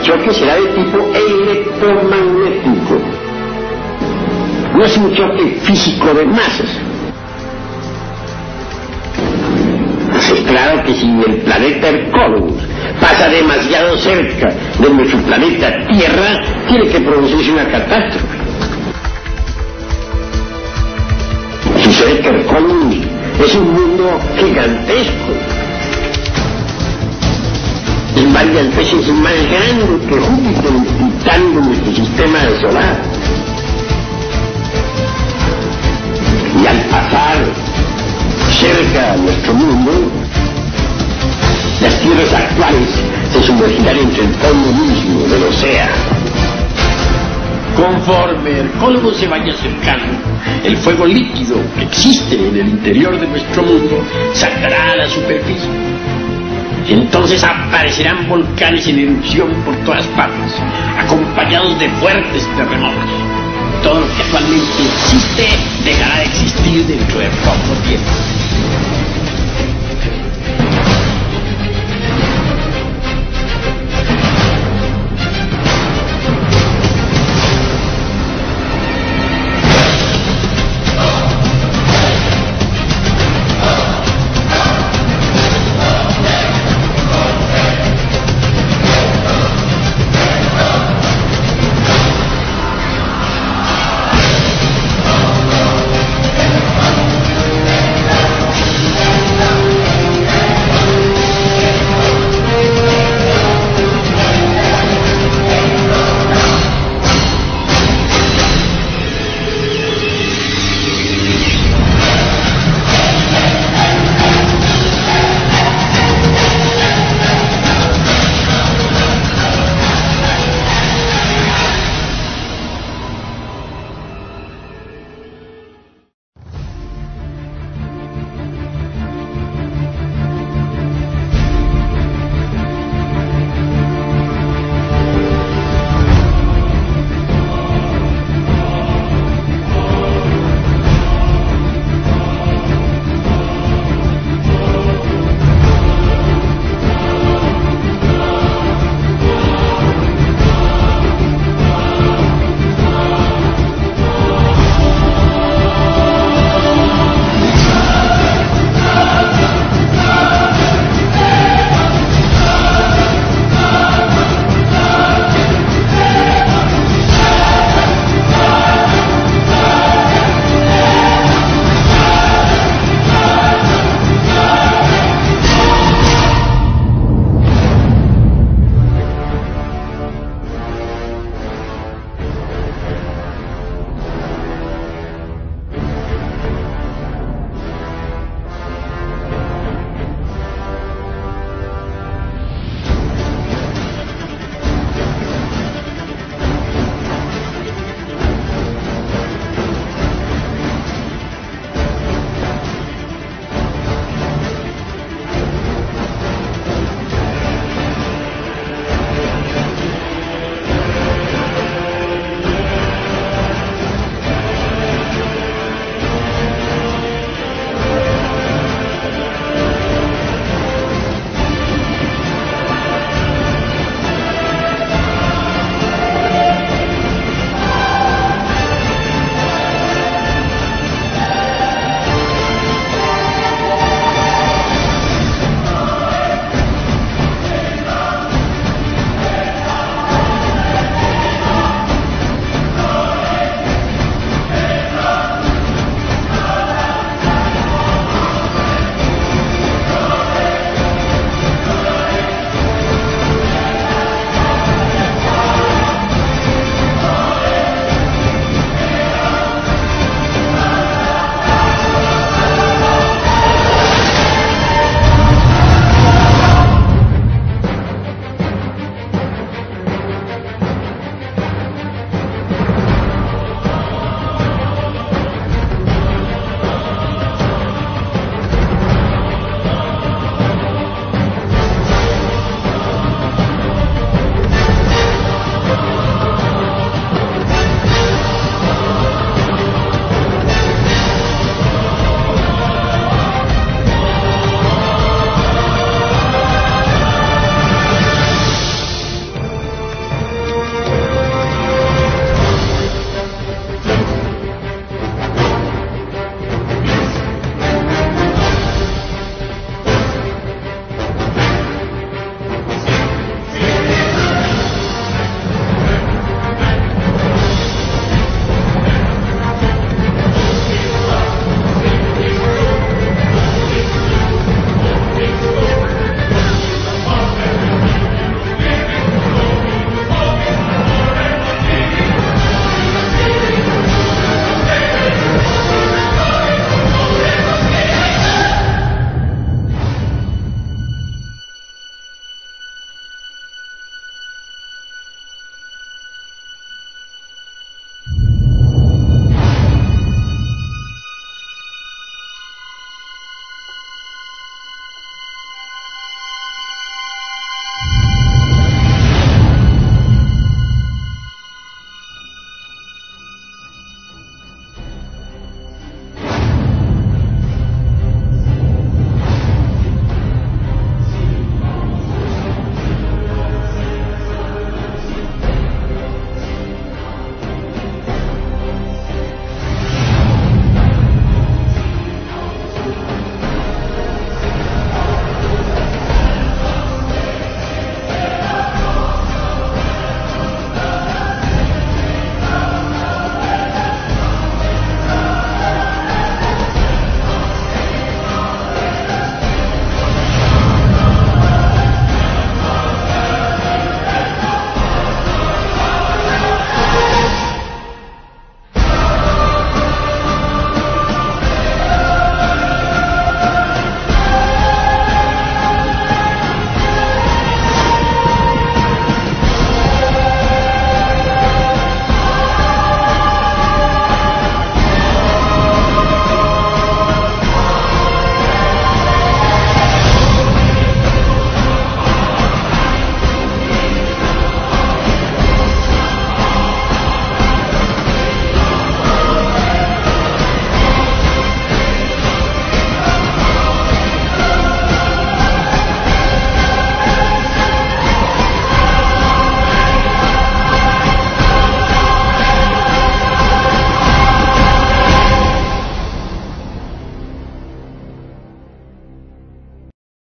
choque será de tipo electromagnético. No es un choque físico de masas. Es claro que si el planeta Hercólogos pasa demasiado cerca de nuestro planeta Tierra, tiene que producirse una catástrofe. Sucede que Hercólogos es un mundo gigantesco. Es varias veces más grande que Júpiter, el titán de nuestro sistema solar. Y al pasar cerca a nuestro mundo, las tierras actuales se sumergirán entre el fondo mismo del océano. Conforme Hercólogos se vaya acercando, el fuego líquido que existe en el interior de nuestro mundo saltará a la superficie. Y entonces aparecerán volcanes en erupción por todas partes, acompañados de fuertes terremotos. Todo lo que actualmente existe dejará de existir dentro de poco tiempo.